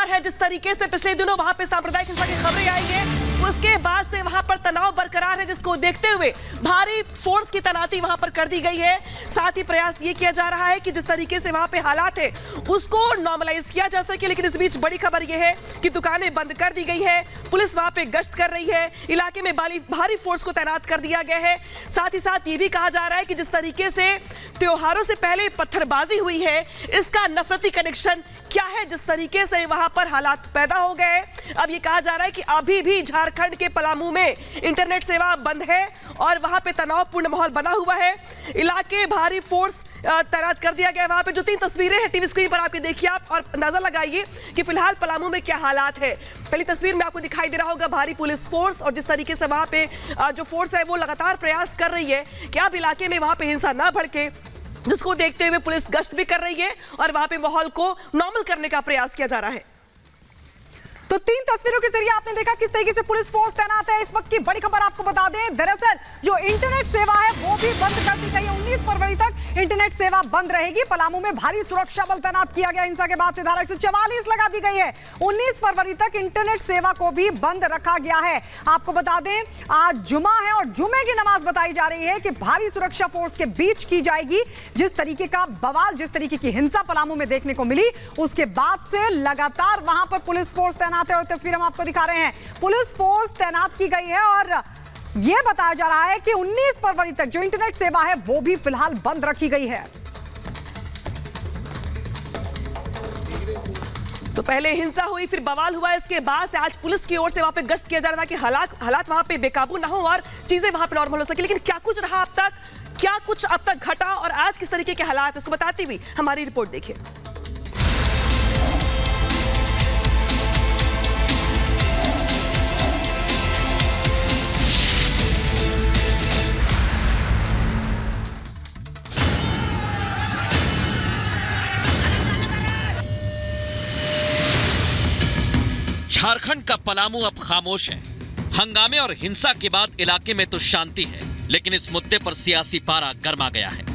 लगातार है। जिस तरीके से पिछले दिनों वहां पे सांप्रदायिक हिंसा की खबरें आई है, उसके बाद से वहां पर तनाव बरकरार है, जिसको देखते हुए भारी फोर्स की तैनाती वहां पर कर दी गई है। साथ ही प्रयास ये किया जा रहा है कि जिस तरीके से वहां पे हालात है उसको नॉर्मलाइज किया जा सके। लेकिन इस बीच बड़ी खबर यह है कि दुकानें बंद कर दी गई है, पुलिस वहां पे गश्त कर रही है, इलाके में भारी फोर्स को तैनात कर दिया गया है। साथ ही साथ ये भी कहा जा रहा है कि जिस तरीके से त्योहारों से पहले पत्थरबाजी हुई है, इसका नफरती कनेक्शन क्या है, जिस तरीके से वहां पर हालात पैदा हो गए। अब ये कहा जा रहा है कि अभी भी झारखंड के पलामू में इंटरनेट सेवा बंद है और वहां पे तनावपूर्ण माहौल बना हुआ है। इलाके भारी फोर्स तैनात कर दिया गया है। वहां पे जो 3 तस्वीरें हैं टीवी स्क्रीन पर आपके देखिए आप और अंदाजा लगाइए कि फिलहाल पलामू में क्या हालात है। पहली तस्वीर में आपको दिखाई दे रहा होगा भारी पुलिस फोर्स, और जिस तरीके से वहां पे जो फोर्स है वो लगातार प्रयास कर रही है कि अब इलाके में वहां पे हिंसा ना भड़के, जिसको देखते हुए पुलिस गश्त भी कर रही है और वहां पे माहौल को नॉर्मल करने का प्रयास किया जा रहा है। तो 3 तस्वीरों के जरिए आपने देखा किस तरीके से पुलिस फोर्स तैनात है। इस वक्त की बड़ी खबर आपको बता दें, दरअसल जो इंटरनेट सेवा है वो भी बंद कर दी गई है। 19 फरवरी तक इंटरनेट सेवा बंद रहेगी। पलामू में भारी सुरक्षा बल तैनात किया गया। हिंसा के बाद से धारा 144 लगा दी गई है। 19 फरवरी तक इंटरनेट सेवा को भी बंद रखा गया है। आपको बता दें आज जुमा है और जुमे की नमाज बताई जा रही है कि भारी सुरक्षा फोर्स के बीच की जाएगी। जिस तरीके का बवाल, जिस तरीके की हिंसा पलामू में देखने को मिली, उसके बाद से लगातार वहां पर पुलिस फोर्स तैनात है। और तस्वीर हम आपको दिखा रहे हैं, पुलिस फोर्स तैनात की गई है और यह बताया जा रहा है कि 19 फरवरी तक जो इंटरनेट सेवा है वो भी फिलहाल बंद रखी गई है। तो पहले हिंसा हुई, फिर बवाल हुआ, इसके बाद से आज पुलिस की ओर से वहां पे गश्त किया जा रहा था कि हालात वहां पे बेकाबू ना हो और चीजें वहां पे नॉर्मल हो सके। लेकिन क्या कुछ रहा अब तक, क्या कुछ अब तक घटा और आज किस तरीके के हालात, इसको बताती हुई हमारी रिपोर्ट देखिए। झारखंड का पलामू अब खामोश है। हंगामे और हिंसा के बाद इलाके में तो शांति है, लेकिन इस मुद्दे पर सियासी पारा गर्मा गया है।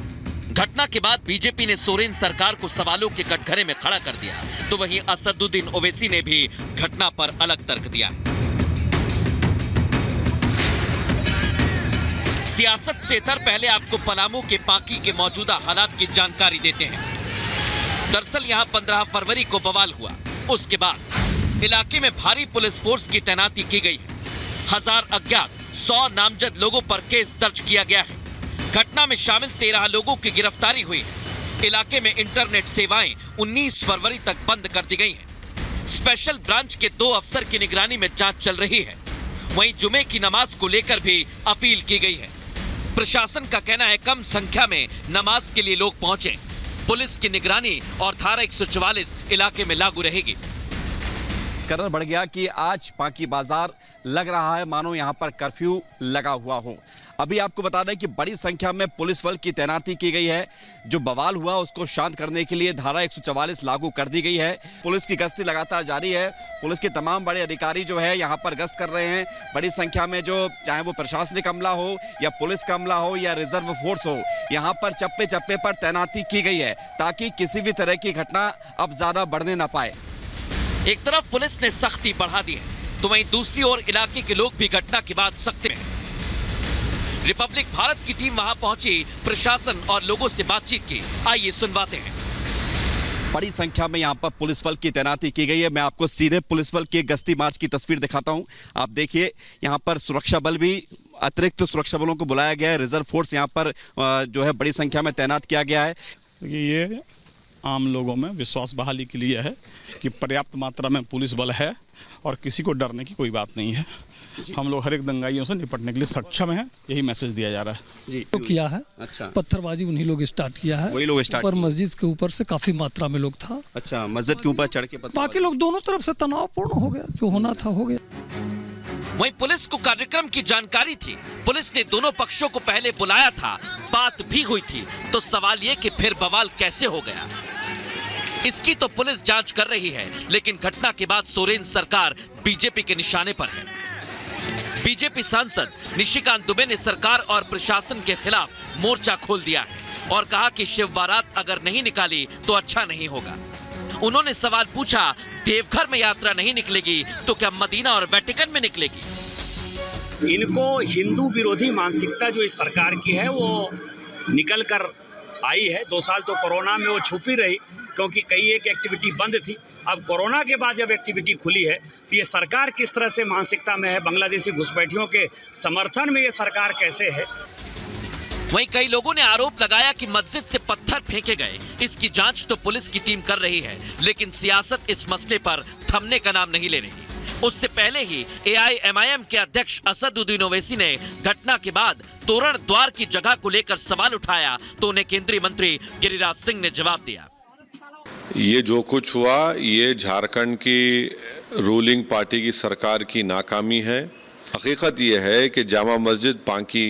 घटना के बाद बीजेपी ने सोरेन सरकार को सवालों के कटघरे में खड़ा कर दिया, तो वहीं असदुद्दीन ओवैसी ने भी घटना पर अलग तर्क दिया। सियासत से इतर पहले आपको पलामू के पाकी के मौजूदा हालात की जानकारी देते हैं। दरअसल यहां 15 फरवरी को बवाल हुआ, उसके बाद इलाके में भारी पुलिस फोर्स की तैनाती की गई है। 1000 अज्ञात 100 नामजद लोगों पर केस दर्ज किया गया है। घटना में शामिल 13 लोगों की गिरफ्तारी हुई है। इलाके में इंटरनेट सेवाएं 19 फरवरी तक बंद कर दी गई हैं। स्पेशल ब्रांच के 2 अफसर की निगरानी में जांच चल रही है। वहीं जुमे की नमाज को लेकर भी अपील की गई है। प्रशासन का कहना है कम संख्या में नमाज के लिए लोग पहुंचे। पुलिस की निगरानी और धारा 144 इलाके में लागू रहेगी। कदर बढ़ गया कि आज पाकी बाजार लग रहा है मानो यहां पर कर्फ्यू लगा हुआ हो। अभी आपको बता दें कि बड़ी संख्या में पुलिस बल की तैनाती की गई है। जो बवाल हुआ उसको शांत करने के लिए धारा 144 लागू कर दी गई है। पुलिस की गश्ती लगातार जारी है। पुलिस के तमाम बड़े अधिकारी जो है यहां पर गश्त कर रहे हैं। बड़ी संख्या में जो चाहे वो प्रशासनिक अमला हो या पुलिस का अमला हो या रिजर्व फोर्स हो, यहाँ पर चप्पे चप्पे पर तैनाती की गई है ताकि किसी भी तरह की घटना अब ज्यादा बढ़ने न पाए। एक तरफ पुलिस ने सख्ती बढ़ा दी है, तो वहीं दूसरी ओर इलाके के लोग भी घटना के बाद सख्त में हैं। रिपब्लिक भारत की टीम वहां पहुंची, प्रशासन और लोगों से बातचीत की। आइए सुनवाते हैं। बड़ी संख्या में यहाँ पर पुलिस बल की तैनाती की गई है। मैं आपको सीधे पुलिस बल के गश्ती मार्च की तस्वीर दिखाता हूँ। आप देखिए यहाँ पर सुरक्षा बल भी, अतिरिक्त सुरक्षा बलों को बुलाया गया है। रिजर्व फोर्स यहाँ पर जो है बड़ी संख्या में तैनात किया गया है। ये आम लोगों में विश्वास बहाली के लिए है कि पर्याप्त मात्रा में पुलिस बल है और किसी को डरने की कोई बात नहीं है। हम लोग हर एक दंगाइयों से निपटने के लिए सक्षम हैं, यही मैसेज दिया जा रहा है। तो किया है। अच्छा, पत्थरबाजी उन्हीं लोग स्टार्ट किया है। वही लोग स्टार्ट पर मस्जिद के ऊपर से काफी मात्रा में लोग था। अच्छा, मस्जिद के ऊपर चढ़ के बाकी लोग दोनों तरफ से तनावपूर्ण हो गया, जो होना था हो गया। वहीं पुलिस को कार्यक्रम की जानकारी थी। पुलिस ने दोनों पक्षों को पहले बुलाया था, बात भी हुई थी, तो सवाल ये कि फिर बवाल कैसे हो गया, इसकी तो पुलिस जांच कर रही है। लेकिन घटना के बाद सोरेन सरकार बीजेपी के निशाने पर है। बीजेपी सांसद निशिकांत दुबे ने सरकार और प्रशासन के खिलाफ मोर्चा खोल दिया है और कहा कि शिव बारात अगर नहीं निकाली तो अच्छा नहीं होगा। उन्होंने सवाल पूछा, देवघर में यात्रा नहीं निकलेगी तो क्या मदीना और वेटिकन में निकलेगी? इनको हिंदू विरोधी मानसिकता जो इस सरकार की है वो निकल कर आई है। 2 साल तो कोरोना में वो छुपी रही क्योंकि कई एक एक्टिविटी बंद थी। अब कोरोना के बाद जब एक्टिविटी खुली है तो ये सरकार किस तरह से मानसिकता में है, बांग्लादेशी घुसपैठियों के समर्थन में ये सरकार कैसे है। वहीं कई लोगों ने आरोप लगाया कि मस्जिद से पत्थर फेंके गए। इसकी जांच तो पुलिस की टीम कर रही है, लेकिन सियासत इस मसले पर थमने का नाम नहीं ले रही। उससे पहले ही AIMIM के अध्यक्ष असदुद्दीन ओवैसी ने घटना के बाद तोरण द्वार की जगह को लेकर सवाल उठाया तो उन्हें केंद्रीय मंत्री गिरिराज सिंह ने जवाब दिया। ये जो कुछ हुआ ये झारखंड की रूलिंग पार्टी की सरकार की नाकामी है। हकीकत ये है कि जामा मस्जिद पांकी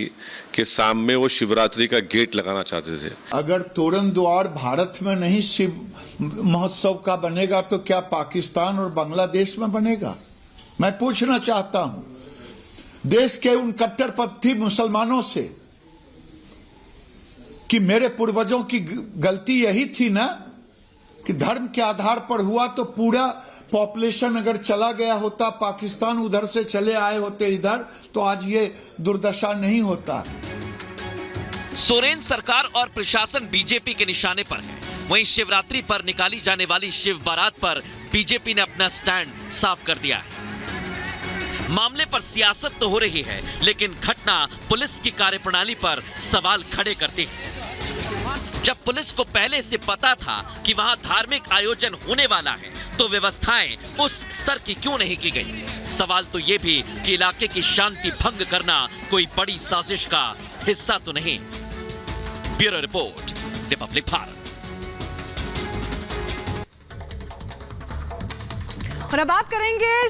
के सामने वो शिवरात्रि का गेट लगाना चाहते थे। अगर तोरण द्वार भारत में नहीं शिव महोत्सव का बनेगा तो क्या पाकिस्तान और बांग्लादेश में बनेगा? मैं पूछना चाहता हूं देश के उन कट्टरपंथी मुसलमानों से कि मेरे पूर्वजों की गलती यही थी ना कि धर्म के आधार पर हुआ, तो पूरा पॉपुलेशन अगर चला गया होता पाकिस्तान, उधर से चले आए होते इधर, तो आज ये दुर्दशा नहीं होता। सोरेन सरकार और प्रशासन बीजेपी के निशाने पर है। वहीं शिवरात्रि पर निकाली जाने वाली शिव बारात पर बीजेपी ने अपना स्टैंड साफ कर दिया है। मामले पर सियासत तो हो रही है, लेकिन घटना पुलिस की कार्यप्रणाली पर सवाल खड़े करती है। जब पुलिस को पहले से पता था कि वहां धार्मिक आयोजन होने वाला है, तो व्यवस्थाएं उस स्तर की क्यों नहीं की गई? सवाल तो ये भी कि इलाके की शांति भंग करना कोई बड़ी साजिश का हिस्सा तो नहीं। Bureau report, Republic Bharat. और अब बात करेंगे